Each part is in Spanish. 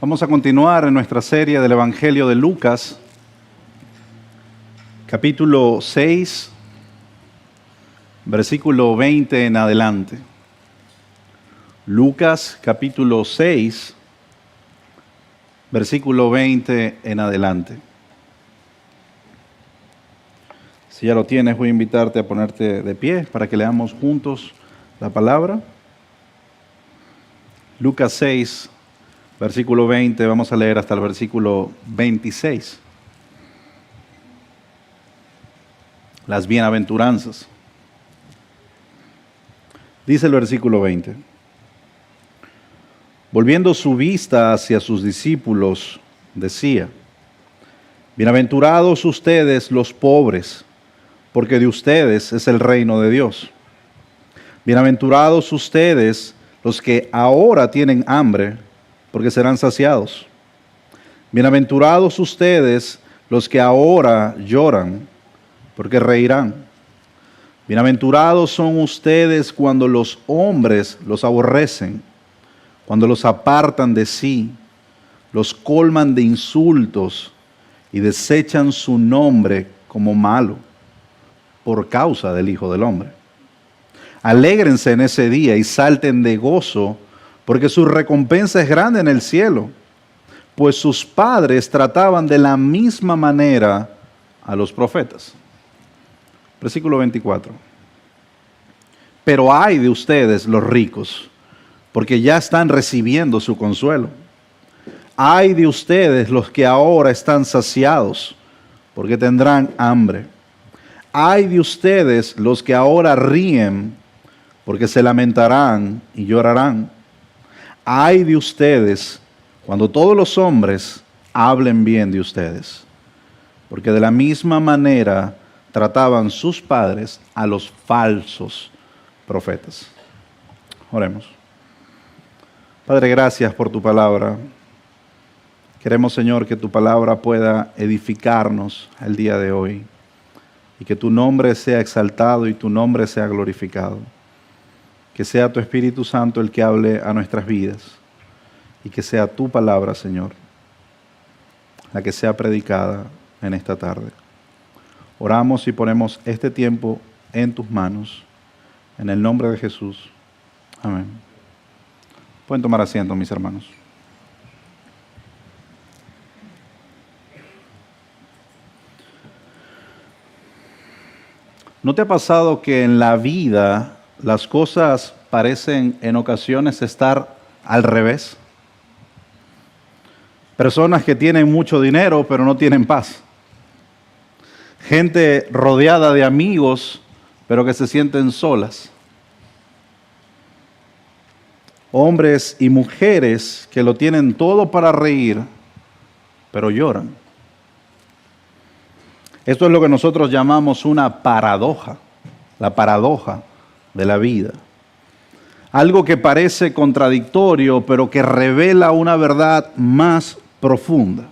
Vamos a continuar en nuestra serie del Evangelio de Lucas, capítulo 6, versículo 20 en adelante. Lucas, capítulo 6, versículo 20 en adelante. Si ya lo tienes, voy a invitarte a ponerte de pie para que leamos juntos la palabra. Lucas 6, versículo 20, vamos a leer hasta el versículo 26. Las bienaventuranzas. Dice el versículo 20. Volviendo su vista hacia sus discípulos, decía: Bienaventurados ustedes los pobres, porque de ustedes es el reino de Dios. Bienaventurados ustedes los que ahora tienen hambre, porque serán saciados. Bienaventurados ustedes los que ahora lloran, porque reirán. Bienaventurados son ustedes cuando los hombres los aborrecen, cuando los apartan de sí, los colman de insultos y desechan su nombre como malo, por causa del Hijo del Hombre. Alégrense en ese día y salten de gozo, porque su recompensa es grande en el cielo, pues sus padres trataban de la misma manera a los profetas. Versículo 24. Pero ay de ustedes los ricos, porque ya están recibiendo su consuelo. Ay de ustedes los que ahora están saciados, porque tendrán hambre. Ay de ustedes los que ahora ríen, porque se lamentarán y llorarán. Ay de ustedes cuando todos los hombres hablen bien de ustedes, porque de la misma manera trataban sus padres a los falsos profetas. Oremos. Padre, gracias por tu palabra. Queremos, Señor, que tu palabra pueda edificarnos el día de hoy y que tu nombre sea exaltado y tu nombre sea glorificado. Que sea tu Espíritu Santo el que hable a nuestras vidas y que sea tu palabra, Señor, la que sea predicada en esta tarde. Oramos y ponemos este tiempo en tus manos, en el nombre de Jesús. Amén. Pueden tomar asiento, mis hermanos. ¿No te ha pasado que en la vida las cosas parecen en ocasiones estar al revés? Personas que tienen mucho dinero pero no tienen paz. Gente rodeada de amigos pero que se sienten solas. Hombres y mujeres que lo tienen todo para reír pero lloran. Esto es lo que nosotros llamamos una paradoja, la paradoja de la vida. Algo que parece contradictorio, pero que revela una verdad más profunda.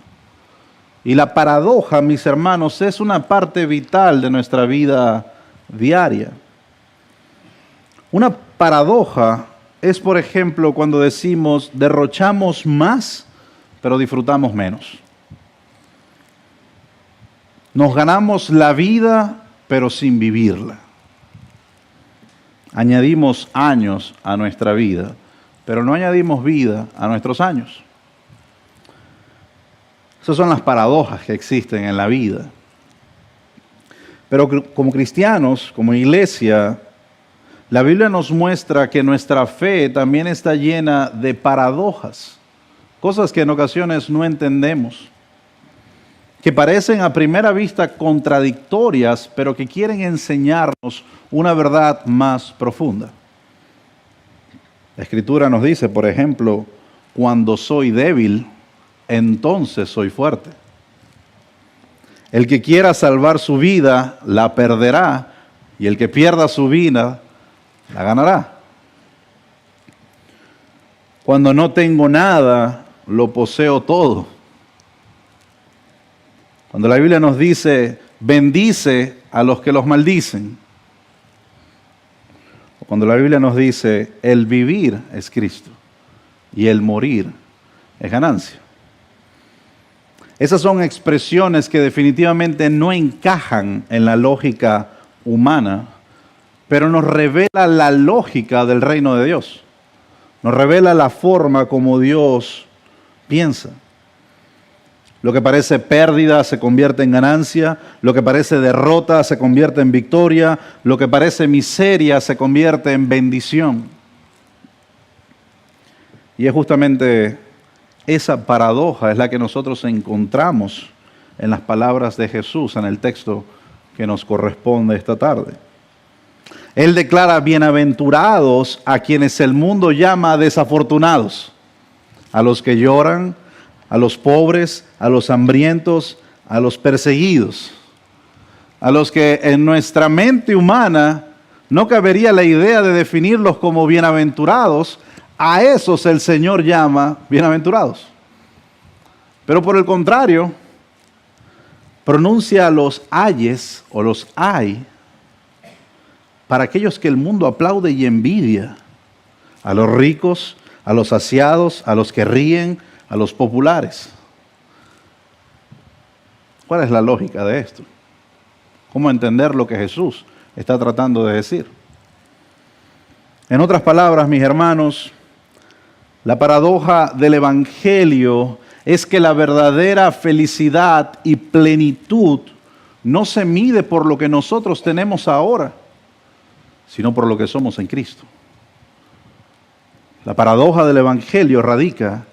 Y la paradoja, mis hermanos, es una parte vital de nuestra vida diaria. Una paradoja es, por ejemplo, cuando decimos derrochamos más, pero disfrutamos menos. Nos ganamos la vida, pero sin vivirla. Añadimos años a nuestra vida, pero no añadimos vida a nuestros años. Esas son las paradojas que existen en la vida. Pero como cristianos, como iglesia, la Biblia nos muestra que nuestra fe también está llena de paradojas, cosas que en ocasiones no entendemos, que parecen a primera vista contradictorias, pero que quieren enseñarnos una verdad más profunda. La Escritura nos dice, por ejemplo, cuando soy débil, entonces soy fuerte. El que quiera salvar su vida, la perderá, y el que pierda su vida, la ganará. Cuando no tengo nada, lo poseo todo. Cuando la Biblia nos dice, bendice a los que los maldicen. Cuando la Biblia nos dice, el vivir es Cristo y el morir es ganancia. Esas son expresiones que definitivamente no encajan en la lógica humana, pero nos revela la lógica del reino de Dios. Nos revela la forma como Dios piensa. Lo que parece pérdida se convierte en ganancia, lo que parece derrota se convierte en victoria, lo que parece miseria se convierte en bendición. Y es justamente esa paradoja es la que nosotros encontramos en las palabras de Jesús en el texto que nos corresponde esta tarde. Él declara bienaventurados a quienes el mundo llama desafortunados, a los que lloran, a los pobres, a los hambrientos, a los perseguidos, a los que en nuestra mente humana no cabería la idea de definirlos como bienaventurados. A esos el Señor llama bienaventurados. Pero por el contrario, pronuncia los ayes o los ay para aquellos que el mundo aplaude y envidia, a los ricos, a los saciados, a los que ríen, a los populares. ¿Cuál es la lógica de esto? ¿Cómo entender lo que Jesús está tratando de decir? En otras palabras, mis hermanos, la paradoja del Evangelio es que la verdadera felicidad y plenitud no se mide por lo que nosotros tenemos ahora, sino por lo que somos en Cristo. La paradoja del Evangelio radica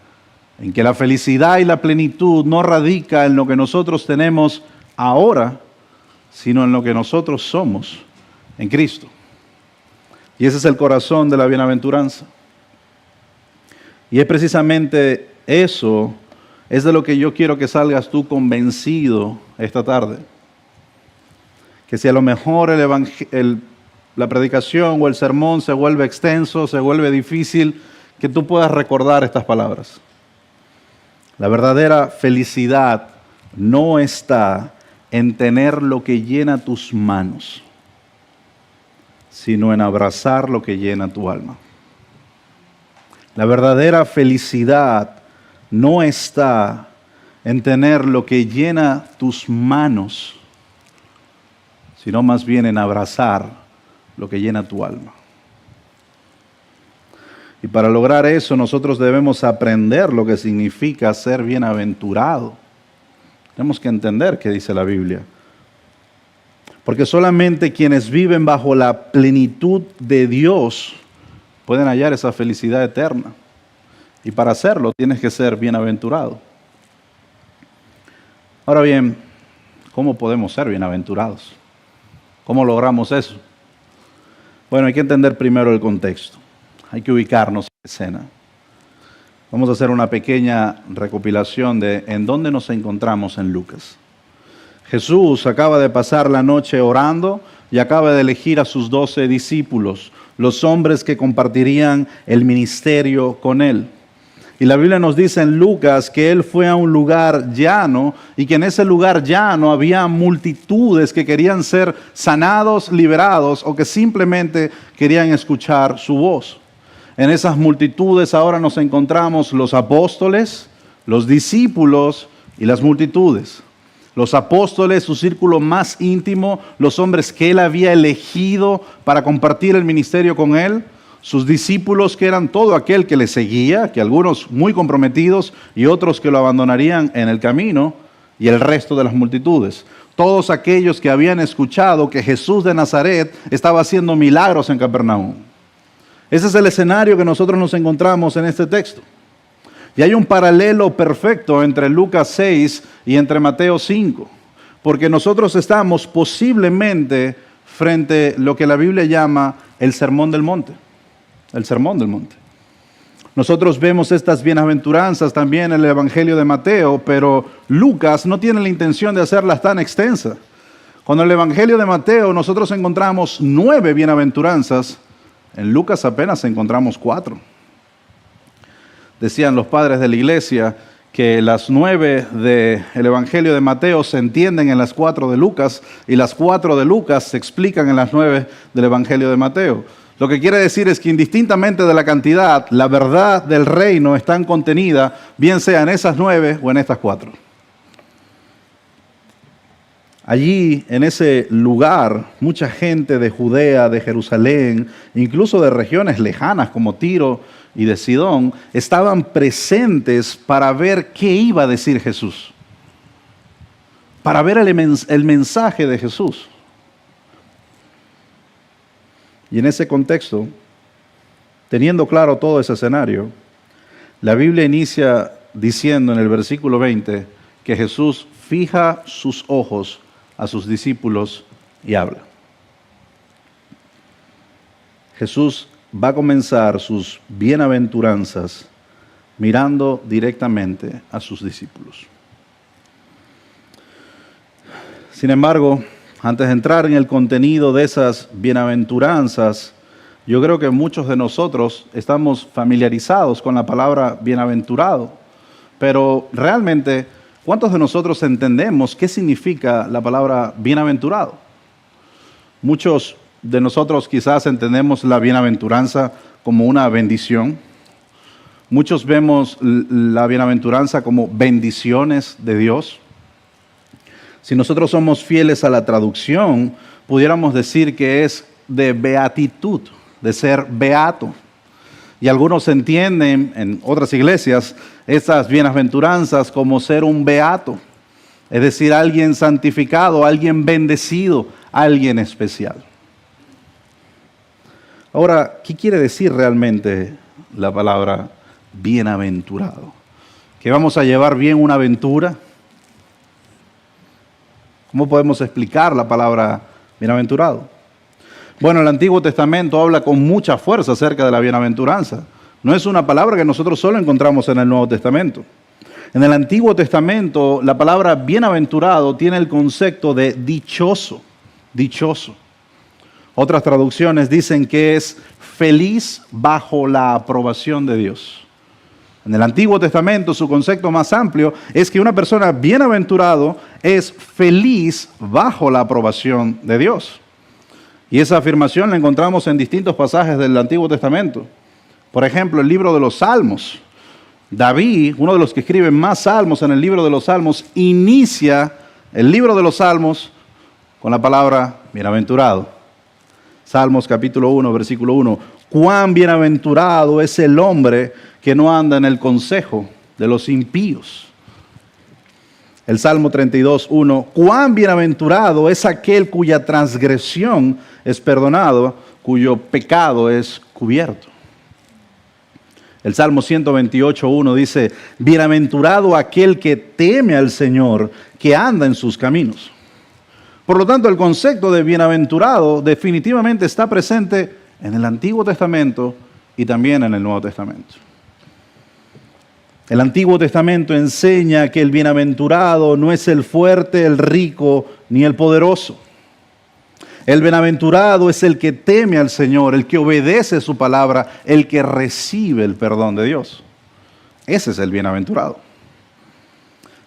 en que la felicidad y la plenitud no radica en lo que nosotros tenemos ahora, sino en lo que nosotros somos en Cristo. Y ese es el corazón de la bienaventuranza. Y es precisamente eso, es de lo que yo quiero que salgas tú convencido esta tarde. Que si a lo mejor la predicación o el sermón se vuelve extenso, se vuelve difícil, que tú puedas recordar estas palabras. La verdadera felicidad no está en tener lo que llena tus manos, sino en abrazar lo que llena tu alma. La verdadera felicidad no está en tener lo que llena tus manos, sino más bien en abrazar lo que llena tu alma. Y para lograr eso nosotros debemos aprender lo que significa ser bienaventurado. Tenemos que entender qué dice la Biblia. Porque solamente quienes viven bajo la plenitud de Dios pueden hallar esa felicidad eterna. Y para hacerlo tienes que ser bienaventurado. Ahora bien, ¿cómo podemos ser bienaventurados? ¿Cómo logramos eso? Bueno, hay que entender primero el contexto. Hay que ubicarnos en la escena. Vamos a hacer una pequeña recopilación de en dónde nos encontramos en Lucas. Jesús acaba de pasar la noche orando y acaba de elegir a sus 12 discípulos, los hombres que compartirían el ministerio con él. Y la Biblia nos dice en Lucas que él fue a un lugar llano y que en ese lugar llano había multitudes que querían ser sanados, liberados o que simplemente querían escuchar su voz. En esas multitudes ahora nos encontramos los apóstoles, los discípulos y las multitudes. Los apóstoles, su círculo más íntimo, los hombres que él había elegido para compartir el ministerio con él. Sus discípulos, que eran todo aquel que le seguía, que algunos muy comprometidos y otros que lo abandonarían en el camino, y el resto de las multitudes. Todos aquellos que habían escuchado que Jesús de Nazaret estaba haciendo milagros en Capernaum. Ese es el escenario que nosotros nos encontramos en este texto. Y hay un paralelo perfecto entre Lucas 6 y entre Mateo 5, porque nosotros estamos posiblemente frente a lo que la Biblia llama el Sermón del Monte. El Sermón del Monte. Nosotros vemos estas bienaventuranzas también en el Evangelio de Mateo, pero Lucas no tiene la intención de hacerlas tan extensas. Cuando en el Evangelio de Mateo nosotros encontramos 9 bienaventuranzas, en Lucas apenas encontramos 4. Decían los padres de la iglesia que las 9 del Evangelio de Mateo se entienden en las 4 de Lucas y las 4 de Lucas se explican en las 9 del Evangelio de Mateo. Lo que quiere decir es que indistintamente de la cantidad, la verdad del reino está contenida, bien sea en esas 9 o en estas 4. Allí, en ese lugar, mucha gente de Judea, de Jerusalén, incluso de regiones lejanas como Tiro y de Sidón, estaban presentes para ver qué iba a decir Jesús, para ver el mensaje de Jesús. Y en ese contexto, teniendo claro todo ese escenario, la Biblia inicia diciendo en el versículo 20 que Jesús fija sus ojos a sus discípulos y habla. Jesús va a comenzar sus bienaventuranzas mirando directamente a sus discípulos. Sin embargo, antes de entrar en el contenido de esas bienaventuranzas, yo creo que muchos de nosotros estamos familiarizados con la palabra bienaventurado, pero realmente, ¿cuántos de nosotros entendemos qué significa la palabra bienaventurado? Muchos de nosotros quizás entendemos la bienaventuranza como una bendición. Muchos vemos la bienaventuranza como bendiciones de Dios. Si nosotros somos fieles a la traducción, pudiéramos decir que es de beatitud, de ser beato. Y algunos entienden en otras iglesias estas bienaventuranzas como ser un beato, es decir, alguien santificado, alguien bendecido, alguien especial. Ahora, ¿qué quiere decir realmente la palabra bienaventurado? ¿Que vamos a llevar bien una aventura? ¿Cómo podemos explicar la palabra bienaventurado? Bueno, el Antiguo Testamento habla con mucha fuerza acerca de la bienaventuranza. No es una palabra que nosotros solo encontramos en el Nuevo Testamento. En el Antiguo Testamento, la palabra bienaventurado tiene el concepto de dichoso, dichoso. Otras traducciones dicen que es feliz bajo la aprobación de Dios. En el Antiguo Testamento, su concepto más amplio es que una persona bienaventurado es feliz bajo la aprobación de Dios. Y esa afirmación la encontramos en distintos pasajes del Antiguo Testamento. Por ejemplo, el libro de los Salmos. David, uno de los que escriben más salmos en el libro de los Salmos, inicia el libro de los Salmos con la palabra bienaventurado. Salmos capítulo 1, versículo 1. Cuán bienaventurado es el hombre que no anda en el consejo de los impíos. El Salmo 32, 1. Cuán bienaventurado es aquel cuya transgresión es perdonado, cuyo pecado es cubierto. El Salmo 128, 1 dice, bienaventurado aquel que teme al Señor, que anda en sus caminos. Por lo tanto, el concepto de bienaventurado definitivamente está presente en el Antiguo Testamento y también en el Nuevo Testamento. El Antiguo Testamento enseña que el bienaventurado no es el fuerte, el rico, ni el poderoso. El bienaventurado es el que teme al Señor, el que obedece su palabra, el que recibe el perdón de Dios. Ese es el bienaventurado.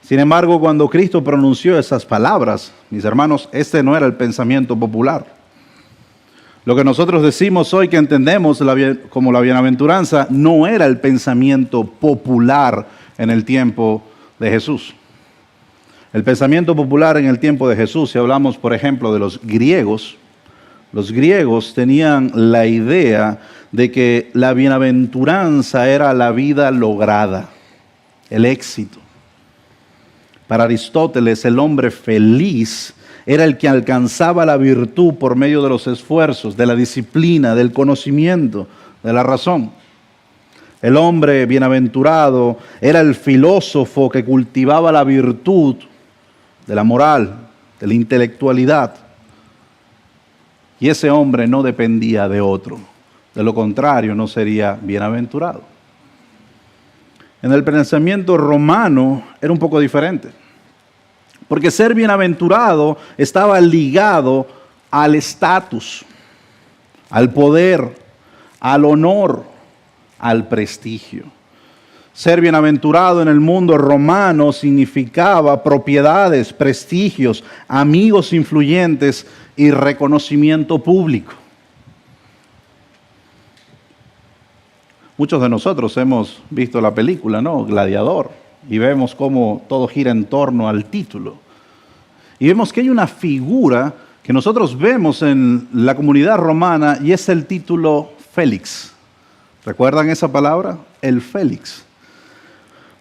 Sin embargo, cuando Cristo pronunció esas palabras, mis hermanos, este no era el pensamiento popular. Lo que nosotros decimos hoy que entendemos como la bienaventuranza no era el pensamiento popular en el tiempo de Jesús. El pensamiento popular en el tiempo de Jesús, si hablamos por ejemplo de los griegos tenían la idea de que la bienaventuranza era la vida lograda, el éxito. Para Aristóteles, el hombre feliz era el que alcanzaba la virtud por medio de los esfuerzos, de la disciplina, del conocimiento, de la razón. El hombre bienaventurado era el filósofo que cultivaba la virtud de la moral, de la intelectualidad. Y ese hombre no dependía de otro. De lo contrario, no sería bienaventurado. En el pensamiento romano era un poco diferente. Porque ser bienaventurado estaba ligado al estatus, al poder, al honor, al prestigio. Ser bienaventurado en el mundo romano significaba propiedades, prestigios, amigos influyentes y reconocimiento público. Muchos de nosotros hemos visto la película, ¿no? Gladiador, y vemos cómo todo gira en torno al título. Y vemos que hay una figura que nosotros vemos en la comunidad romana y es el título Félix. ¿Recuerdan esa palabra? El Félix.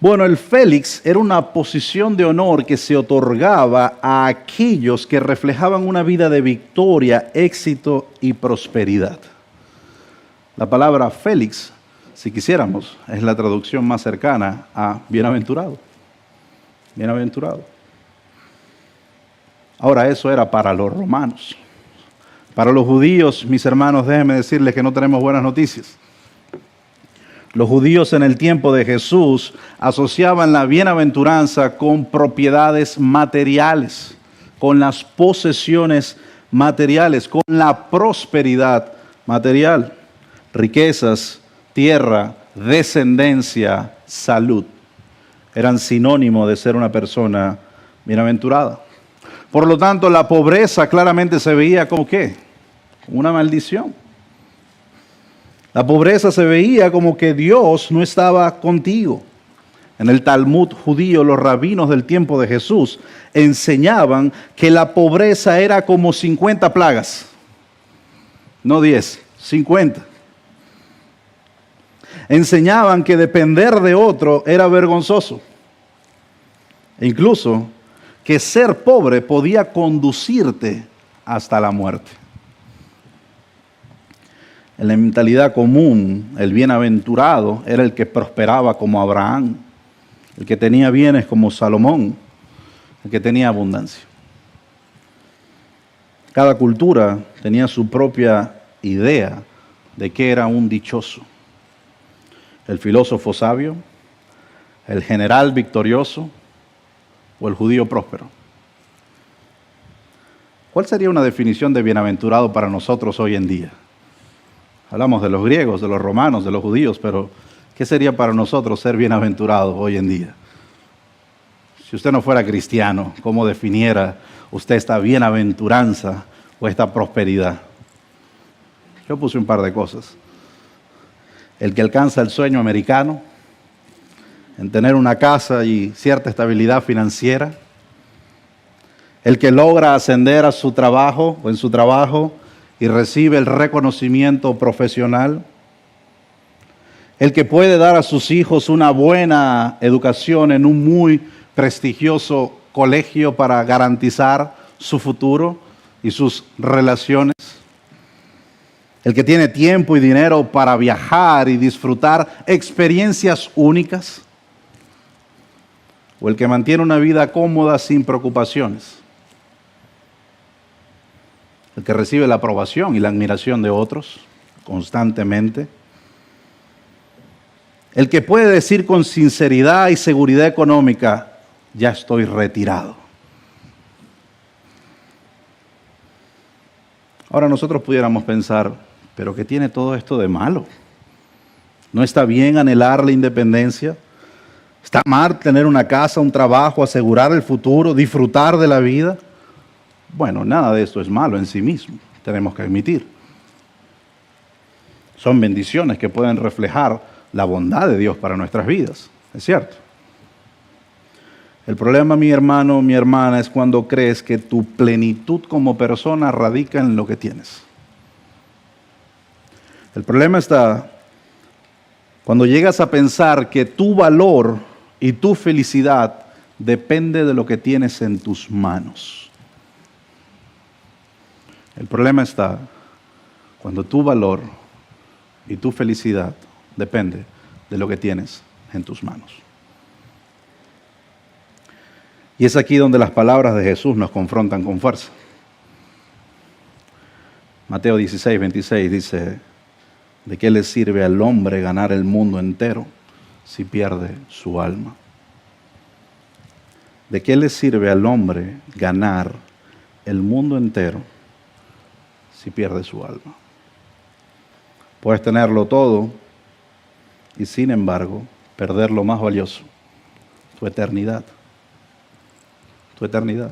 Bueno, el Félix era una posición de honor que se otorgaba a aquellos que reflejaban una vida de victoria, éxito y prosperidad. La palabra Félix, si quisiéramos, es la traducción más cercana a bienaventurado. Bienaventurado. Ahora, eso era para los romanos. Para los judíos, mis hermanos, déjenme decirles que no tenemos buenas noticias. Los judíos en el tiempo de Jesús asociaban la bienaventuranza con propiedades materiales, con las posesiones materiales, con la prosperidad material, riquezas, tierra, descendencia, salud. Eran sinónimo de ser una persona bienaventurada. Por lo tanto, la pobreza claramente se veía como ¿qué? Como una maldición. La pobreza se veía como que Dios no estaba contigo. En el Talmud judío, los rabinos del tiempo de Jesús enseñaban que la pobreza era como 50 plagas. No 10, 50. Enseñaban que depender de otro era vergonzoso. E incluso que ser pobre podía conducirte hasta la muerte. En la mentalidad común, el bienaventurado era el que prosperaba como Abraham, el que tenía bienes como Salomón, el que tenía abundancia. Cada cultura tenía su propia idea de qué era un dichoso. El filósofo sabio, el general victorioso o el judío próspero. ¿Cuál sería una definición de bienaventurado para nosotros hoy en día? Hablamos de los griegos, de los romanos, de los judíos, pero ¿qué sería para nosotros ser bienaventurado hoy en día? Si usted no fuera cristiano, ¿cómo definiera usted esta bienaventuranza o esta prosperidad? Yo puse un par de cosas. El que alcanza el sueño americano, en tener una casa y cierta estabilidad financiera. El que logra ascender a su trabajo o en su trabajo y recibe el reconocimiento profesional. El que puede dar a sus hijos una buena educación en un muy prestigioso colegio para garantizar su futuro y sus relaciones. El que tiene tiempo y dinero para viajar y disfrutar experiencias únicas. O el que mantiene una vida cómoda sin preocupaciones. El que recibe la aprobación y la admiración de otros constantemente. El que puede decir con sinceridad y seguridad económica, ya estoy retirado. Ahora nosotros pudiéramos pensar, ¿pero qué tiene todo esto de malo? ¿No está bien anhelar la independencia? ¿Está mal tener una casa, un trabajo, asegurar el futuro, disfrutar de la vida? Bueno, nada de esto es malo en sí mismo, tenemos que admitir. Son bendiciones que pueden reflejar la bondad de Dios para nuestras vidas, es cierto. El problema, mi hermano, mi hermana, es cuando crees que tu plenitud como persona radica en lo que tienes. El problema está cuando llegas a pensar que tu valor y tu felicidad depende de lo que tienes en tus manos. El problema está cuando tu valor y tu felicidad depende de lo que tienes en tus manos. Y es aquí donde las palabras de Jesús nos confrontan con fuerza. Mateo 16, 26 dice, ¿de qué le sirve al hombre ganar el mundo entero si pierde su alma? ¿De qué le sirve al hombre ganar el mundo entero si pierde su alma? Puedes tenerlo todo y sin embargo perder lo más valioso, tu eternidad. Tu eternidad.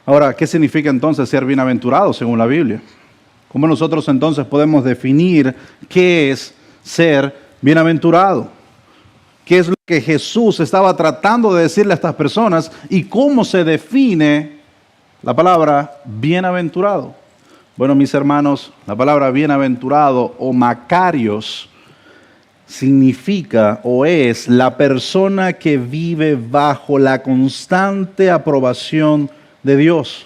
Ahora, ¿qué significa entonces ser bienaventurado según la Biblia? ¿Cómo nosotros entonces podemos definir qué es ser bienaventurado? ¿Qué es lo que que Jesús estaba tratando de decirle a estas personas y cómo se define la palabra bienaventurado. Bueno, mis hermanos, la palabra bienaventurado o Macarios significa o es la persona que vive bajo la constante aprobación de Dios.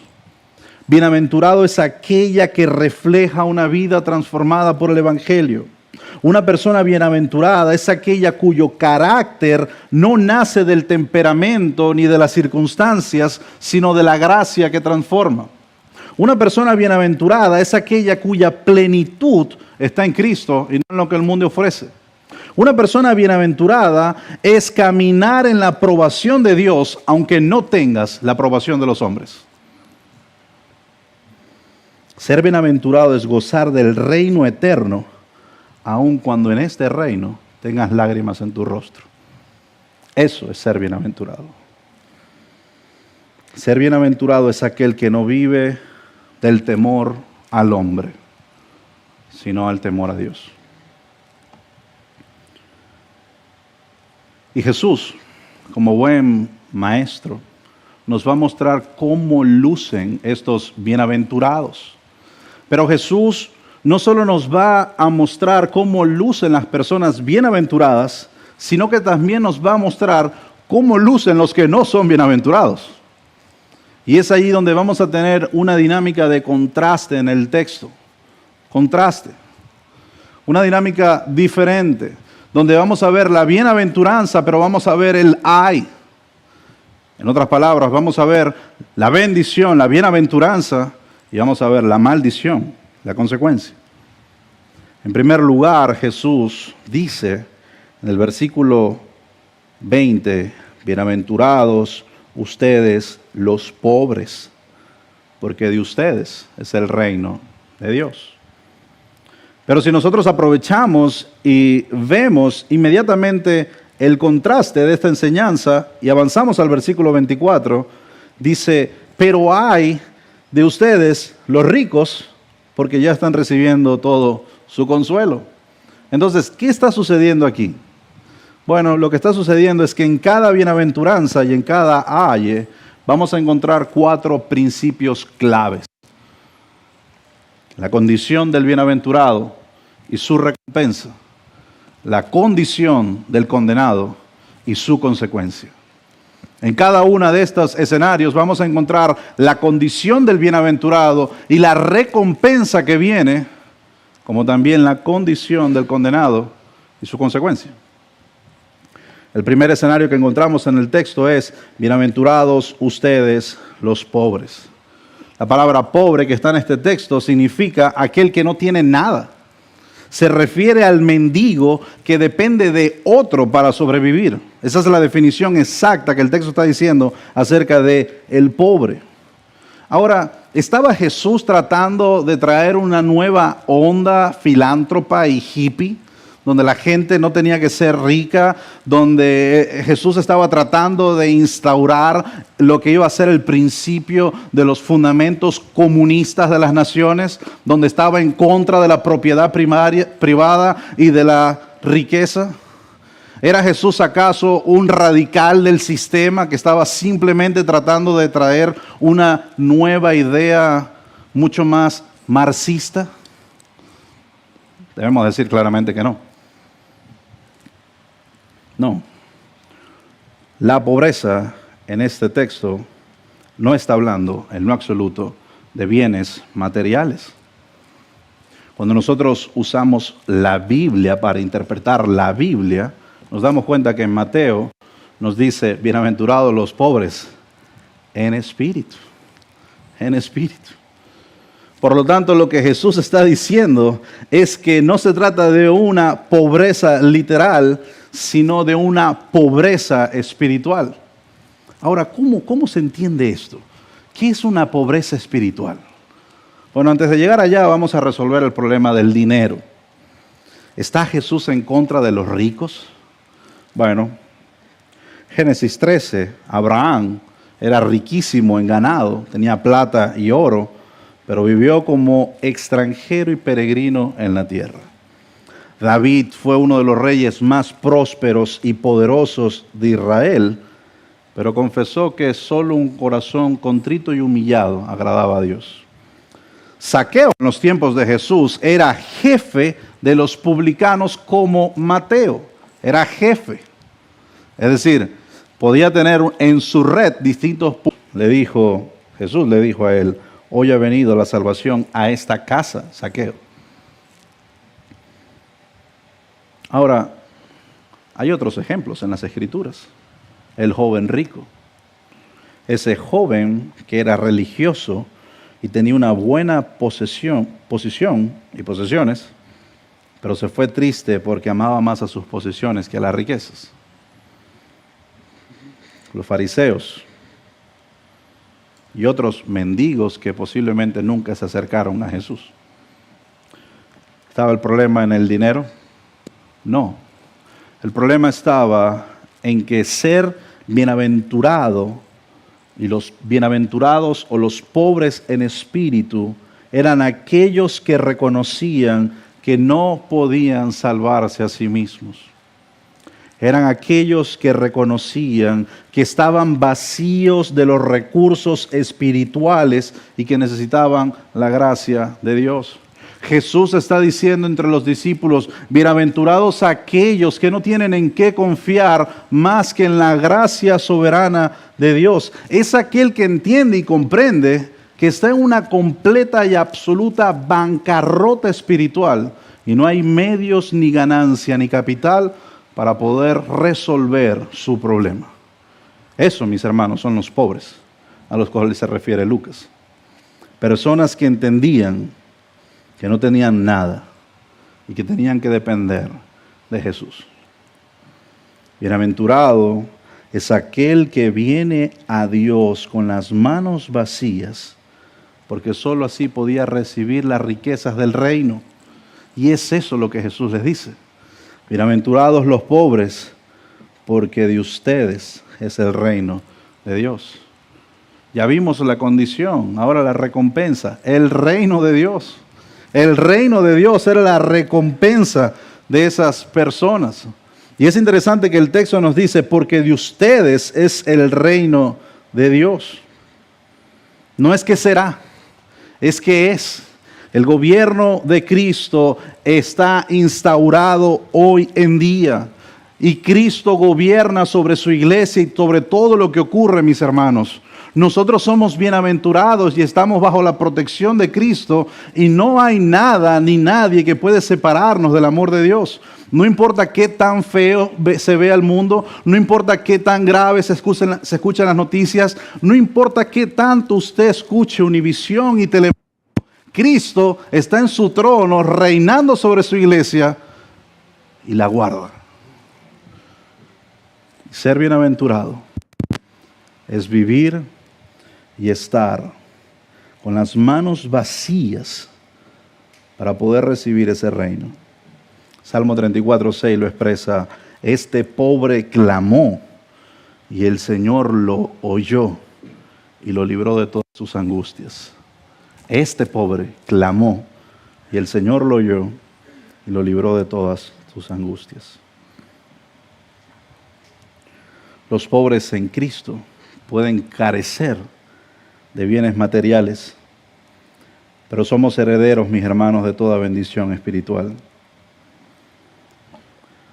Bienaventurado es aquella que refleja una vida transformada por el Evangelio. Una persona bienaventurada es aquella cuyo carácter no nace del temperamento ni de las circunstancias, sino de la gracia que transforma. Una persona bienaventurada es aquella cuya plenitud está en Cristo y no en lo que el mundo ofrece. Una persona bienaventurada es caminar en la aprobación de Dios, aunque no tengas la aprobación de los hombres. Ser bienaventurado es gozar del reino eterno, aun cuando en este reino tengas lágrimas en tu rostro. Eso es ser bienaventurado. Ser bienaventurado es aquel que no vive del temor al hombre, sino al temor a Dios. Y Jesús, como buen maestro, nos va a mostrar cómo lucen estos bienaventurados. Pero Jesús no solo nos va a mostrar cómo lucen las personas bienaventuradas, sino que también nos va a mostrar cómo lucen los que no son bienaventurados. Y es ahí donde vamos a tener una dinámica de contraste en el texto. Contraste. Una dinámica diferente, donde vamos a ver la bienaventuranza, pero vamos a ver el ay. En otras palabras, vamos a ver la bendición, la bienaventuranza, y vamos a ver la maldición, la consecuencia. En primer lugar, Jesús dice en el versículo 20, bienaventurados ustedes los pobres, porque de ustedes es el reino de Dios. Pero si nosotros aprovechamos y vemos inmediatamente el contraste de esta enseñanza y avanzamos al versículo 24, dice, pero hay de ustedes los ricos, porque ya están recibiendo todo su consuelo. Entonces, ¿qué está sucediendo aquí? Bueno, lo que está sucediendo es que en cada bienaventuranza y en cada aye vamos a encontrar 4 principios claves. La condición del bienaventurado y su recompensa. La condición del condenado y su consecuencia. En cada uno de estos escenarios vamos a encontrar la condición del bienaventurado y la recompensa que viene, como también la condición del condenado y su consecuencia. El primer escenario que encontramos en el texto es, bienaventurados ustedes los pobres. La palabra pobre que está en este texto significa aquel que no tiene nada. Se refiere al mendigo que depende de otro para sobrevivir. Esa es la definición exacta que el texto está diciendo acerca de el pobre. Ahora, ¿estaba Jesús tratando de traer una nueva onda filántropa y hippie? Donde la gente no tenía que ser rica, donde Jesús estaba tratando de instaurar lo que iba a ser el principio de los fundamentos comunistas de las naciones, donde estaba en contra de la propiedad privada y de la riqueza. ¿Era Jesús acaso un radical del sistema que estaba simplemente tratando de traer una nueva idea mucho más marxista? Debemos decir claramente que no. No. La pobreza en este texto no está hablando en lo absoluto de bienes materiales. Cuando nosotros usamos la Biblia para interpretar la Biblia, nos damos cuenta que en Mateo nos dice, bienaventurados los pobres en espíritu. En espíritu. Por lo tanto, lo que Jesús está diciendo es que no se trata de una pobreza literal, sino de una pobreza espiritual. Ahora, ¿cómo se entiende esto? ¿Qué es una pobreza espiritual? Bueno, antes de llegar allá vamos a resolver el problema del dinero. ¿Está Jesús en contra de los ricos? Bueno, Génesis 13, Abraham era riquísimo en ganado, tenía plata y oro, pero vivió como extranjero y peregrino en la tierra. David fue uno de los reyes más prósperos y poderosos de Israel, pero confesó que solo un corazón contrito y humillado agradaba a Dios. Zaqueo en los tiempos de Jesús era jefe de los publicanos como Mateo, era jefe. Es decir, podía tener en su red distintos puntos. Jesús le dijo a él, hoy ha venido la salvación a esta casa, Zaqueo. Ahora, hay otros ejemplos en las Escrituras. El joven rico. Ese joven que era religioso y tenía una buena posición y posesiones, pero se fue triste porque amaba más a sus posesiones que a las riquezas. Los fariseos y otros mendigos que posiblemente nunca se acercaron a Jesús. ¿Estaba el problema en el dinero? No. El problema estaba en que ser bienaventurado y los bienaventurados o los pobres en espíritu eran aquellos que reconocían que no podían salvarse a sí mismos. Eran aquellos que reconocían que estaban vacíos de los recursos espirituales y que necesitaban la gracia de Dios. Jesús está diciendo entre los discípulos, bienaventurados aquellos que no tienen en qué confiar más que en la gracia soberana de Dios. Es aquel que entiende y comprende que está en una completa y absoluta bancarrota espiritual y no hay medios ni ganancia ni capital para poder resolver su problema. Eso, mis hermanos, son los pobres a los cuales se refiere Lucas. Personas que entendían que no tenían nada y que tenían que depender de Jesús. Bienaventurado es aquel que viene a Dios con las manos vacías, porque sólo así podía recibir las riquezas del reino. Y es eso lo que Jesús les dice. Bienaventurados los pobres, porque de ustedes es el reino de Dios. Ya vimos la condición, ahora la recompensa, el reino de Dios. El reino de Dios era la recompensa de esas personas. Y es interesante que el texto nos dice, porque de ustedes es el reino de Dios. No es que será, es que es. El gobierno de Cristo está instaurado hoy en día. Y Cristo gobierna sobre su iglesia y sobre todo lo que ocurre, mis hermanos. Nosotros somos bienaventurados y estamos bajo la protección de Cristo y no hay nada ni nadie que puede separarnos del amor de Dios. No importa qué tan feo se vea el mundo, no importa qué tan grave se escuchan las noticias, no importa qué tanto usted escuche Univisión y Telemundo. Cristo está en su trono reinando sobre su iglesia y la guarda. Ser bienaventurado es vivir y estar con las manos vacías para poder recibir ese reino. Salmo 34:6 lo expresa, este pobre clamó y el Señor lo oyó y lo libró de todas sus angustias. Este pobre clamó y el Señor lo oyó y lo libró de todas sus angustias. Los pobres en Cristo pueden carecer de bienes materiales, pero somos herederos, mis hermanos, de toda bendición espiritual.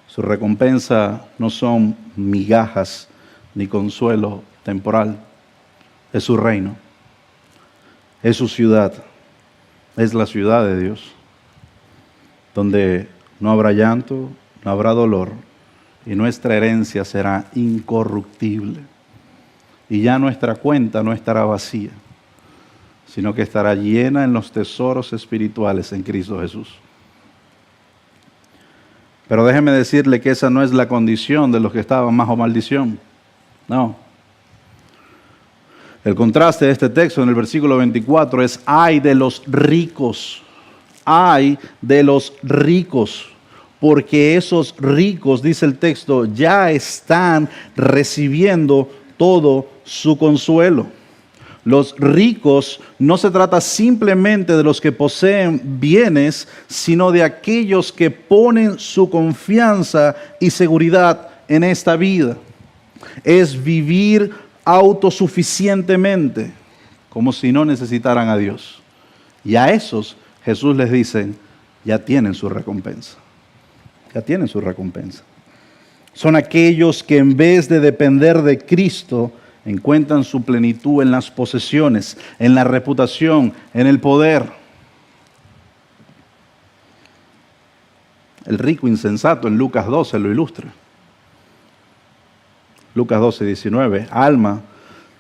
Su recompensa no son migajas ni consuelo temporal, es su reino, es su ciudad, es la ciudad de Dios, donde no habrá llanto, no habrá dolor, y nuestra herencia será incorruptible. Y ya nuestra cuenta no estará vacía, sino que estará llena en los tesoros espirituales en Cristo Jesús. Pero déjeme decirle que esa no es la condición de los que estaban bajo maldición. No. El contraste de este texto en el versículo 24 es: ay de los ricos, ay de los ricos, porque esos ricos, dice el texto, ya están recibiendo todo su consuelo. Los ricos no se trata simplemente de los que poseen bienes, sino de aquellos que ponen su confianza y seguridad en esta vida. Es vivir autosuficientemente, como si no necesitaran a Dios. Y a esos Jesús les dice, ya tienen su recompensa. Ya tienen su recompensa. Son aquellos que en vez de depender de Cristo, encuentran su plenitud en las posesiones, en la reputación, en el poder. El rico insensato en Lucas 12 lo ilustra. Lucas 12, 19. Alma,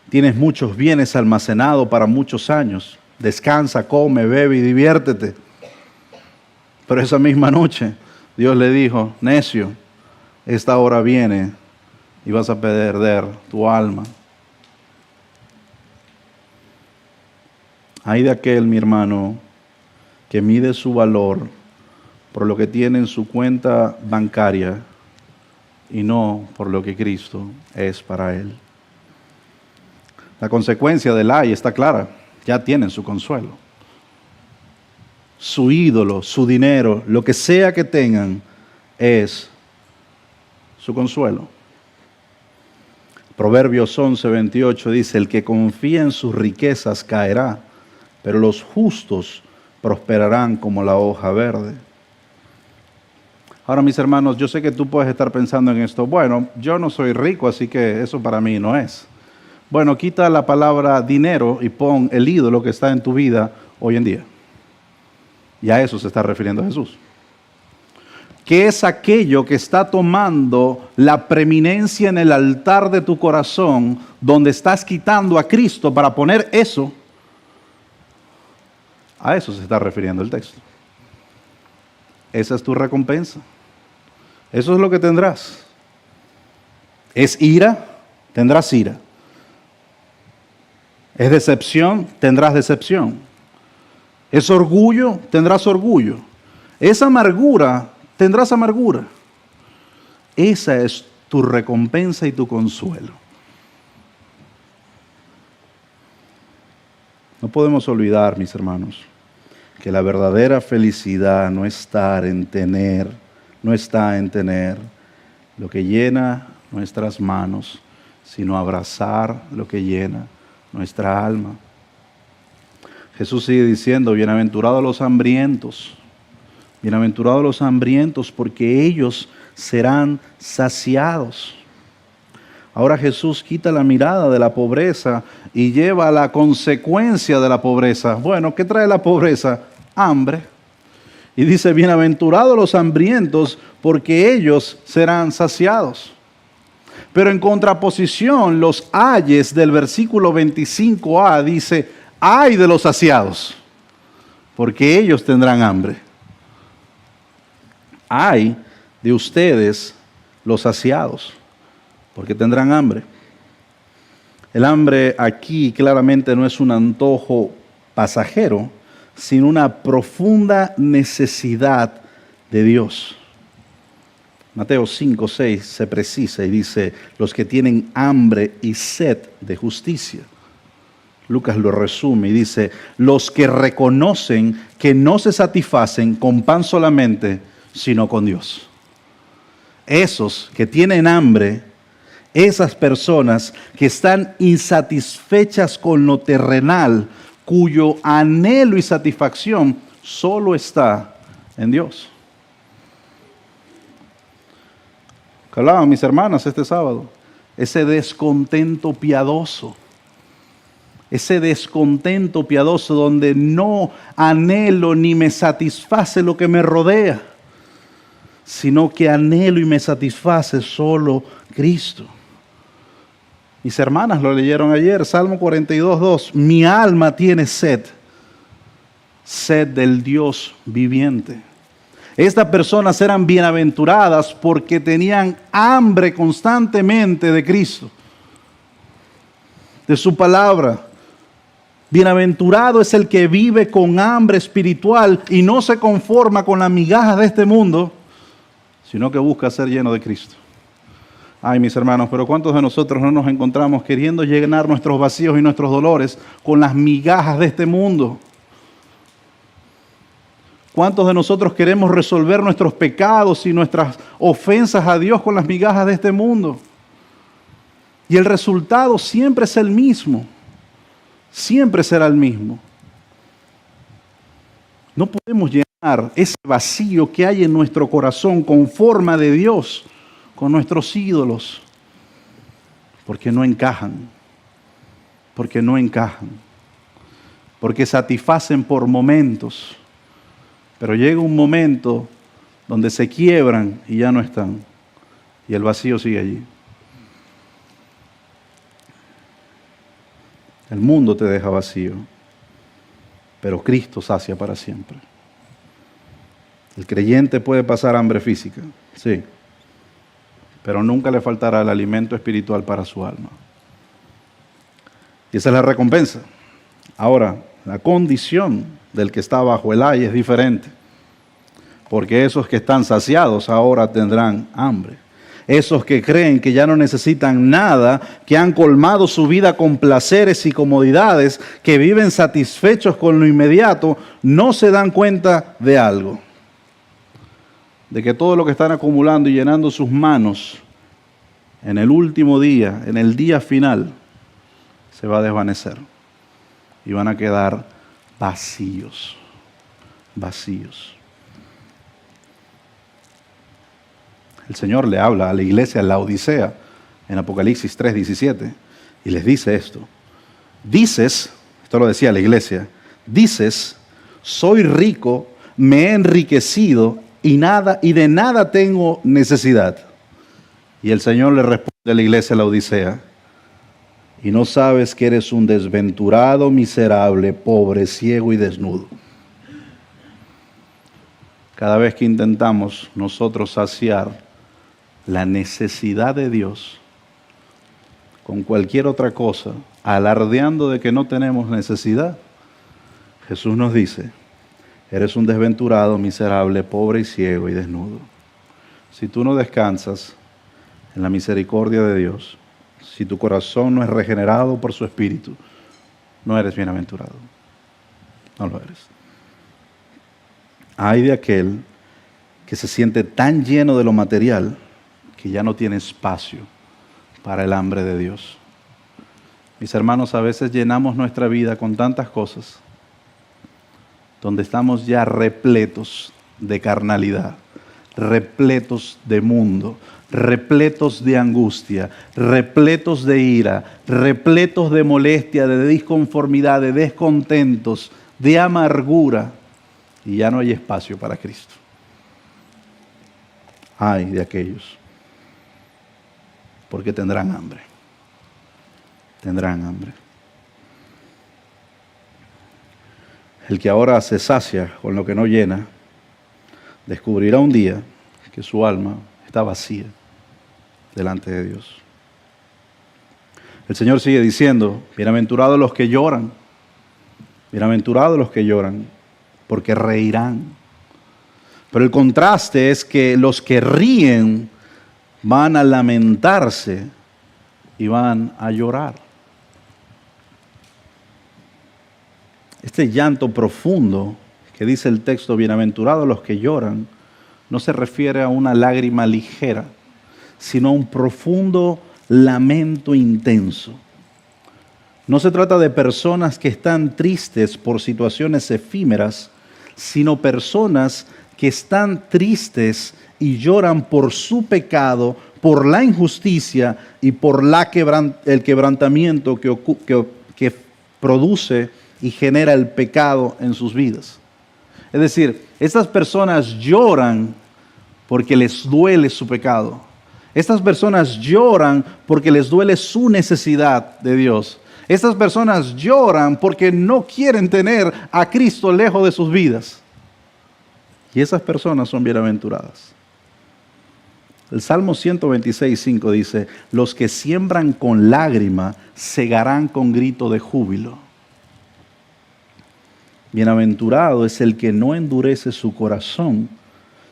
tienes muchos bienes almacenados para muchos años. Descansa, come, bebe y diviértete. Pero esa misma noche Dios le dijo, necio, esta hora viene y vas a perder tu alma. Hay de aquel, mi hermano, que mide su valor por lo que tiene en su cuenta bancaria y no por lo que Cristo es para él. La consecuencia del ay está clara, ya tienen su consuelo. Su ídolo, su dinero, lo que sea que tengan, es su consuelo. Proverbios 11:28 dice, el que confía en sus riquezas caerá, pero los justos prosperarán como la hoja verde. Ahora, mis hermanos, yo sé que tú puedes estar pensando en esto. Bueno, yo no soy rico, así que eso para mí no es. Bueno, quita la palabra dinero y pon el ídolo que está en tu vida hoy en día. Y a eso se está refiriendo Jesús. ¿Qué es aquello que está tomando la preeminencia en el altar de tu corazón, donde estás quitando a Cristo para poner eso? A eso se está refiriendo el texto. Esa es tu recompensa. Eso es lo que tendrás. ¿Es ira? Tendrás ira. ¿Es decepción? Tendrás decepción. ¿Es orgullo? Tendrás orgullo. ¿Es amargura? Tendrás amargura. Esa es tu recompensa y tu consuelo. No podemos olvidar, mis hermanos, que la verdadera felicidad no está en tener lo que llena nuestras manos, sino abrazar lo que llena nuestra alma. Jesús sigue diciendo, bienaventurados los hambrientos porque ellos serán saciados. Ahora Jesús quita la mirada de la pobreza y lleva a la consecuencia de la pobreza. Bueno, ¿qué trae la pobreza? Hambre. Y dice, bienaventurados los hambrientos, porque ellos serán saciados. Pero en contraposición, los ayes del versículo 25a dice, ay de los saciados, porque ellos tendrán hambre. Ay de ustedes los saciados, porque tendrán hambre. El hambre aquí claramente no es un antojo pasajero, sino una profunda necesidad de Dios. Mateo 5:6 se precisa y dice, los que tienen hambre y sed de justicia. Lucas lo resume y dice, los que reconocen que no se satisfacen con pan solamente, sino con Dios. Esos que tienen hambre, esas personas que están insatisfechas con lo terrenal, cuyo anhelo y satisfacción solo está en Dios. Que hablaban mis hermanas este sábado, ese descontento piadoso donde no anhelo ni me satisface lo que me rodea, sino que anhelo y me satisface solo Cristo. Mis hermanas lo leyeron ayer, Salmo 42:2. Mi alma tiene sed del Dios viviente. Estas personas eran bienaventuradas porque tenían hambre constantemente de Cristo, de su palabra. Bienaventurado es el que vive con hambre espiritual y no se conforma con las migajas de este mundo, sino que busca ser lleno de Cristo. Ay, mis hermanos, pero ¿cuántos de nosotros no nos encontramos queriendo llenar nuestros vacíos y nuestros dolores con las migajas de este mundo? ¿Cuántos de nosotros queremos resolver nuestros pecados y nuestras ofensas a Dios con las migajas de este mundo? Y el resultado siempre es el mismo. Siempre será el mismo. No podemos llenar ese vacío que hay en nuestro corazón con forma de Dios, con nuestros ídolos, porque no encajan, porque satisfacen por momentos, pero llega un momento donde se quiebran y ya no están, y el vacío sigue allí. El mundo te deja vacío, pero Cristo sacia para siempre. El creyente puede pasar hambre física, sí, pero nunca le faltará el alimento espiritual para su alma. Y esa es la recompensa. Ahora, la condición del que está bajo el ay es diferente, porque esos que están saciados ahora tendrán hambre. Esos que creen que ya no necesitan nada, que han colmado su vida con placeres y comodidades, que viven satisfechos con lo inmediato, no se dan cuenta de algo. De que todo lo que están acumulando y llenando sus manos en el último día, en el día final, se va a desvanecer. Y van a quedar vacíos. Vacíos. El Señor le habla a la iglesia en la Odisea, en Apocalipsis 3:17, y les dice esto. Dices, esto lo decía la iglesia, dices, soy rico, me he enriquecido y de nada tengo necesidad. Y el Señor le responde a la iglesia en la Odisea, y no sabes que eres un desventurado, miserable, pobre, ciego y desnudo. Cada vez que intentamos nosotros saciar la necesidad de Dios con cualquier otra cosa, alardeando de que no tenemos necesidad, Jesús nos dice, eres un desventurado, miserable, pobre y ciego y desnudo. Si tú no descansas en la misericordia de Dios, si tu corazón no es regenerado por su Espíritu, no eres bienaventurado. No lo eres. Ay de aquel que se siente tan lleno de lo material que ya no tiene espacio para el hambre de Dios. Mis hermanos, a veces llenamos nuestra vida con tantas cosas donde estamos ya repletos de carnalidad, repletos de mundo, repletos de angustia, repletos de ira, repletos de molestia, de disconformidad, de descontentos, de amargura, y ya no hay espacio para Cristo. Ay de aquellos, porque tendrán hambre. Tendrán hambre. El que ahora se sacia con lo que no llena, descubrirá un día que su alma está vacía delante de Dios. El Señor sigue diciendo, bienaventurados los que lloran, porque reirán. Pero el contraste es que los que ríen van a lamentarse y van a llorar. Este llanto profundo que dice el texto, bienaventurados los que lloran, no se refiere a una lágrima ligera, sino a un profundo lamento intenso. No se trata de personas que están tristes por situaciones efímeras, sino personas que están tristes y lloran por su pecado, por la injusticia y por el quebrantamiento que produce y genera el pecado en sus vidas. Es decir, estas personas lloran porque les duele su pecado. Estas personas lloran porque les duele su necesidad de Dios. Estas personas lloran porque no quieren tener a Cristo lejos de sus vidas. Y esas personas son bienaventuradas. El Salmo 126:5 dice, los que siembran con lágrima segarán con grito de júbilo. Bienaventurado es el que no endurece su corazón,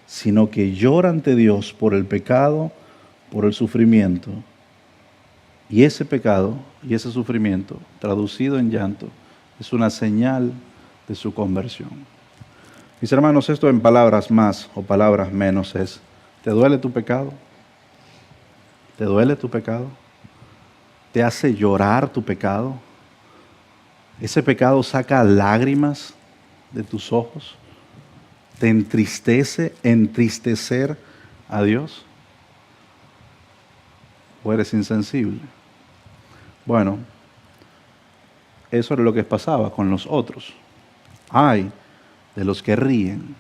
sino que llora ante Dios por el pecado, por el sufrimiento. Y ese pecado y ese sufrimiento, traducido en llanto, es una señal de su conversión. Mis hermanos, esto en palabras más o palabras menos es: ¿te duele tu pecado? ¿Te duele tu pecado? ¿Te hace llorar tu pecado? ¿Ese pecado saca lágrimas de tus ojos? ¿Te entristece entristecer a Dios? ¿O eres insensible? Bueno, eso era lo que pasaba con los otros. Ay de los que ríen.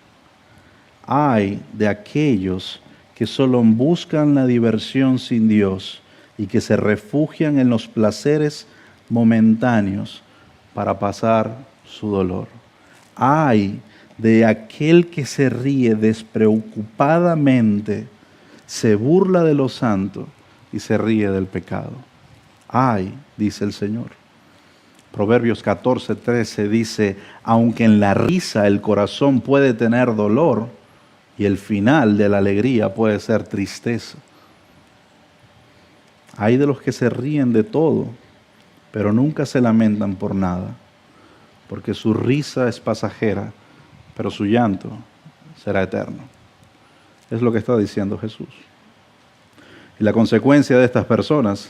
Ay de aquellos que solo buscan la diversión sin Dios y que se refugian en los placeres momentáneos para pasar su dolor. Ay de aquel que se ríe despreocupadamente, se burla de los santos y se ríe del pecado. Ay, dice el Señor. Proverbios 14:13 dice: aunque en la risa el corazón puede tener dolor, y el final de la alegría puede ser tristeza. Hay de los que se ríen de todo, pero nunca se lamentan por nada, porque su risa es pasajera, pero su llanto será eterno. Es lo que está diciendo Jesús. Y la consecuencia de estas personas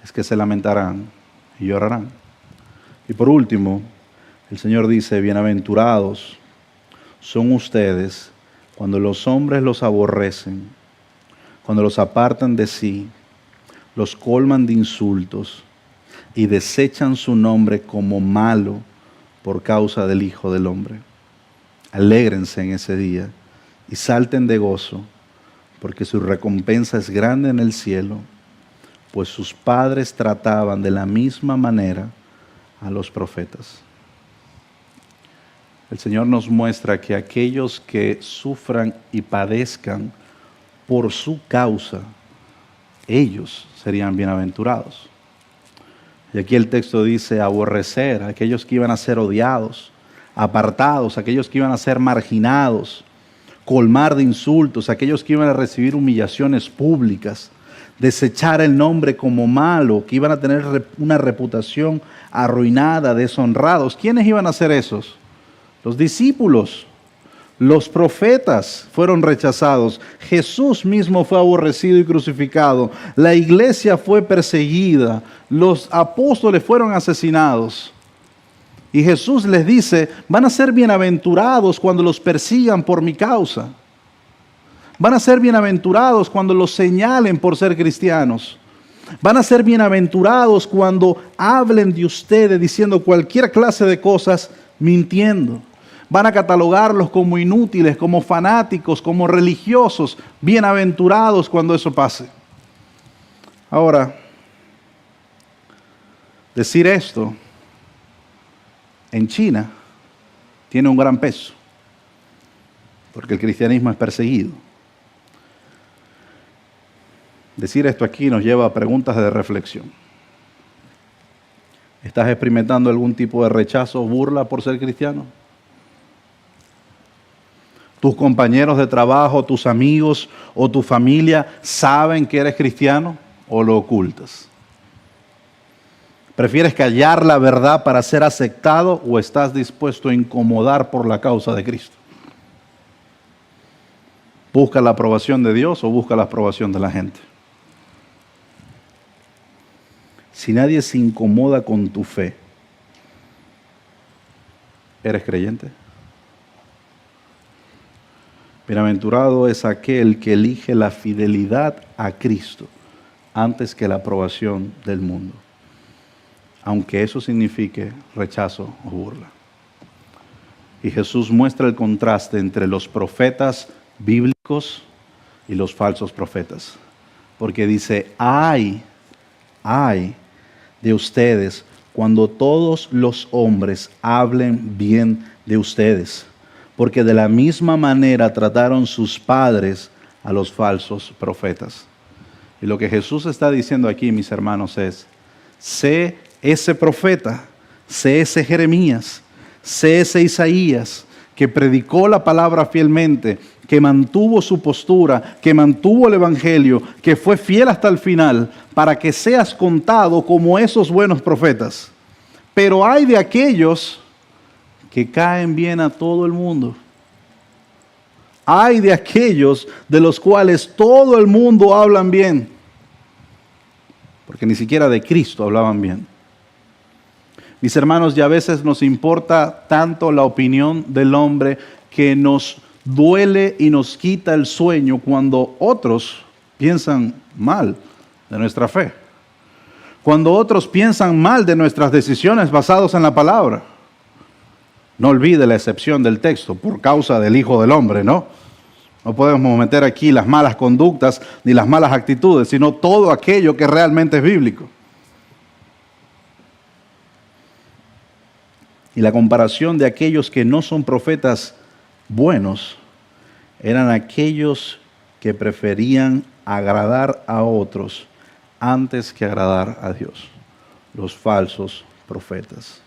es que se lamentarán y llorarán. Y por último, el Señor dice: bienaventurados son ustedes cuando los hombres los aborrecen, cuando los apartan de sí, los colman de insultos y desechan su nombre como malo por causa del Hijo del Hombre. Alégrense en ese día y salten de gozo, porque su recompensa es grande en el cielo, pues sus padres trataban de la misma manera a los profetas. El Señor nos muestra que aquellos que sufran y padezcan por su causa, ellos serían bienaventurados. Y aquí el texto dice: aborrecer a aquellos que iban a ser odiados, apartados, aquellos que iban a ser marginados, colmar de insultos, aquellos que iban a recibir humillaciones públicas, desechar el nombre como malo, que iban a tener una reputación arruinada, deshonrados. ¿Quiénes iban a ser esos? Los discípulos, los profetas fueron rechazados. Jesús mismo fue aborrecido y crucificado. La iglesia fue perseguida. Los apóstoles fueron asesinados. Y Jesús les dice: van a ser bienaventurados cuando los persigan por mi causa. Van a ser bienaventurados cuando los señalen por ser cristianos. Van a ser bienaventurados cuando hablen de ustedes diciendo cualquier clase de cosas mintiendo. Van a catalogarlos como inútiles, como fanáticos, como religiosos. Bienaventurados cuando eso pase. Ahora, decir esto en China tiene un gran peso, porque el cristianismo es perseguido. Decir esto aquí nos lleva a preguntas de reflexión. ¿Estás experimentando algún tipo de rechazo o burla por ser cristiano? ¿Tus compañeros de trabajo, tus amigos o tu familia saben que eres cristiano o lo ocultas? ¿Prefieres callar la verdad para ser aceptado o estás dispuesto a incomodar por la causa de Cristo? ¿Busca la aprobación de Dios o busca la aprobación de la gente? Si nadie se incomoda con tu fe, ¿eres creyente? Bienaventurado es aquel que elige la fidelidad a Cristo antes que la aprobación del mundo, aunque eso signifique rechazo o burla. Y Jesús muestra el contraste entre los profetas bíblicos y los falsos profetas, porque dice: ay de ustedes cuando todos los hombres hablen bien de ustedes, porque de la misma manera trataron sus padres a los falsos profetas. Y lo que Jesús está diciendo aquí, mis hermanos, es: sé ese profeta, sé ese Jeremías, sé ese Isaías que predicó la palabra fielmente, que mantuvo su postura, que mantuvo el evangelio, que fue fiel hasta el final, para que seas contado como esos buenos profetas. Pero hay de aquellos que caen bien a todo el mundo. Hay de aquellos de los cuales todo el mundo hablan bien, porque ni siquiera de Cristo hablaban bien. Mis hermanos, ya a veces nos importa tanto la opinión del hombre que nos duele y nos quita el sueño cuando otros piensan mal de nuestra fe. Cuando otros piensan mal de nuestras decisiones basadas en la palabra. No olvide la excepción del texto, por causa del Hijo del Hombre, ¿no? No podemos meter aquí las malas conductas ni las malas actitudes, sino todo aquello que realmente es bíblico. Y la comparación de aquellos que no son profetas buenos eran aquellos que preferían agradar a otros antes que agradar a Dios, los falsos profetas.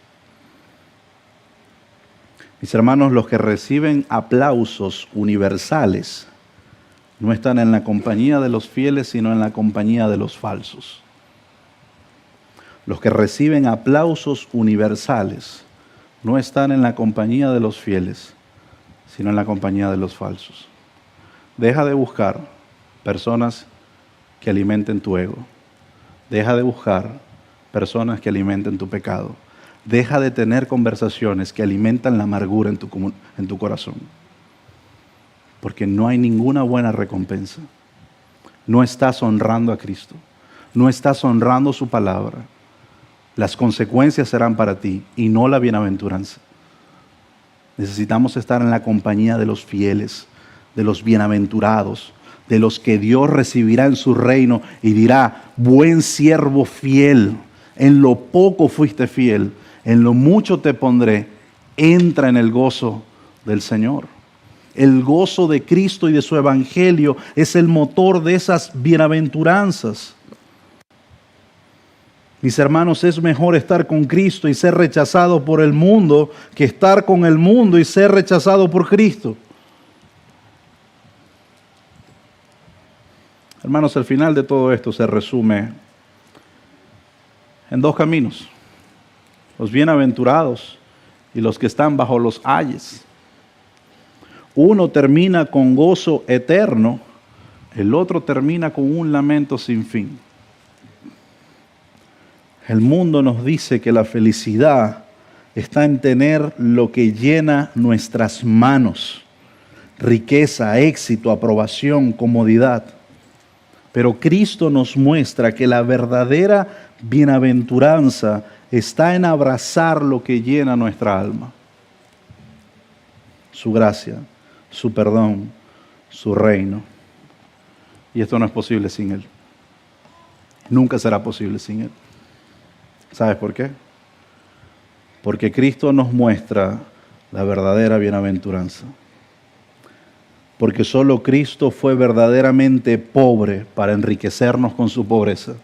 Mis hermanos, los que reciben aplausos universales no están en la compañía de los fieles, sino en la compañía de los falsos. Los que reciben aplausos universales no están en la compañía de los fieles, sino en la compañía de los falsos. Deja de buscar personas que alimenten tu ego. Deja de buscar personas que alimenten tu pecado. Deja de tener conversaciones que alimentan la amargura en tu corazón. Porque no hay ninguna buena recompensa. No estás honrando a Cristo. No estás honrando su palabra. Las consecuencias serán para ti y no la bienaventuranza. Necesitamos estar en la compañía de los fieles, de los bienaventurados, de los que Dios recibirá en su reino y dirá: buen siervo fiel, en lo poco fuiste fiel, en lo mucho te pondré, entra en el gozo del Señor. El gozo de Cristo y de su evangelio es el motor de esas bienaventuranzas. Mis hermanos, es mejor estar con Cristo y ser rechazado por el mundo que estar con el mundo y ser rechazado por Cristo. Hermanos, el final de todo esto se resume en dos caminos: los bienaventurados y los que están bajo los ayes. Uno termina con gozo eterno, el otro termina con un lamento sin fin. El mundo nos dice que la felicidad está en tener lo que llena nuestras manos: riqueza, éxito, aprobación, comodidad. Pero Cristo nos muestra que la verdadera bienaventuranza está en abrazar lo que llena nuestra alma: su gracia, su perdón, su reino. Y esto no es posible sin Él. Nunca será posible sin Él. ¿Sabes por qué? Porque Cristo nos muestra la verdadera bienaventuranza. Porque solo Cristo fue verdaderamente pobre para enriquecernos con su pobreza.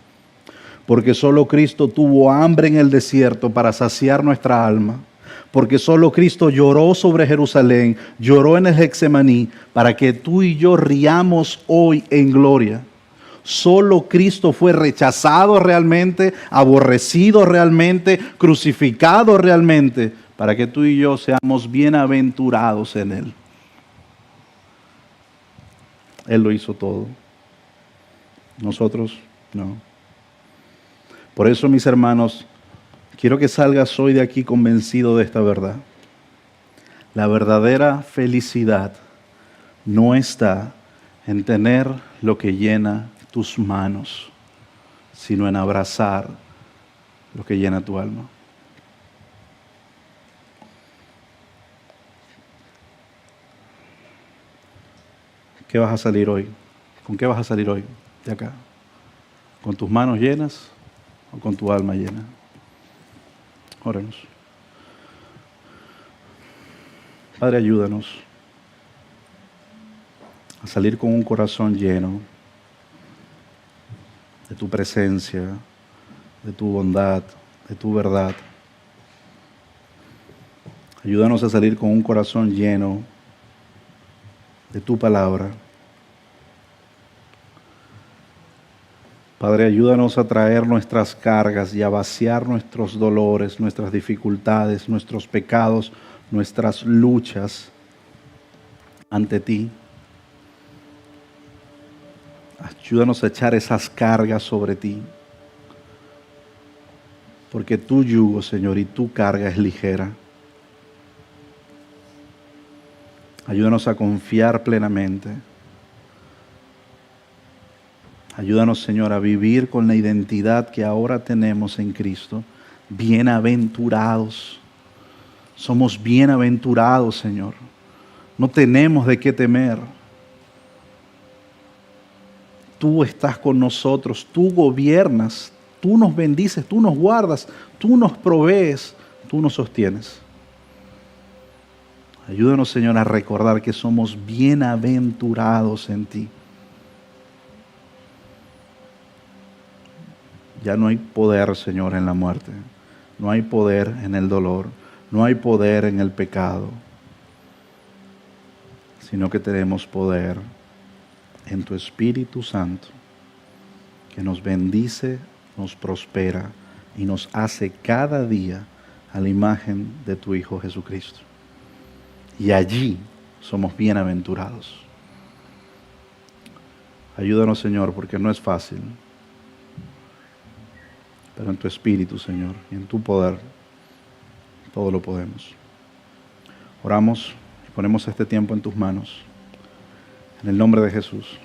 Porque solo Cristo tuvo hambre en el desierto para saciar nuestra alma. Porque solo Cristo lloró sobre Jerusalén, lloró en el Getsemaní, para que tú y yo riamos hoy en gloria. Solo Cristo fue rechazado realmente, aborrecido realmente, crucificado realmente, para que tú y yo seamos bienaventurados en Él. Él lo hizo todo. Nosotros no. Por eso, mis hermanos, quiero que salgas hoy de aquí convencido de esta verdad. La verdadera felicidad no está en tener lo que llena tus manos, sino en abrazar lo que llena tu alma. ¿Qué vas a salir hoy? ¿Con qué vas a salir hoy de acá? ¿Con tus manos llenas o con tu alma llena? Oremos. Padre, ayúdanos a salir con un corazón lleno de tu presencia, de tu bondad, de tu verdad. Ayúdanos a salir con un corazón lleno de tu palabra. Padre, ayúdanos a traer nuestras cargas y a vaciar nuestros dolores, nuestras dificultades, nuestros pecados, nuestras luchas ante ti. Ayúdanos a echar esas cargas sobre ti. Porque tu yugo, Señor, y tu carga es ligera. Ayúdanos a confiar plenamente. Ayúdanos, Señor, a vivir con la identidad que ahora tenemos en Cristo. Bienaventurados. Somos bienaventurados, Señor. No tenemos de qué temer. Tú estás con nosotros, tú gobiernas, tú nos bendices, tú nos guardas, tú nos provees, tú nos sostienes. Ayúdanos, Señor, a recordar que somos bienaventurados en ti. Ya no hay poder, Señor, en la muerte. No hay poder en el dolor. No hay poder en el pecado. Sino que tenemos poder en tu Espíritu Santo, que nos bendice, nos prospera y nos hace cada día a la imagen de tu Hijo Jesucristo. Y allí somos bienaventurados. Ayúdanos, Señor, porque no es fácil. Pero en tu Espíritu, Señor, y en tu poder, todo lo podemos. Oramos y ponemos este tiempo en tus manos. En el nombre de Jesús.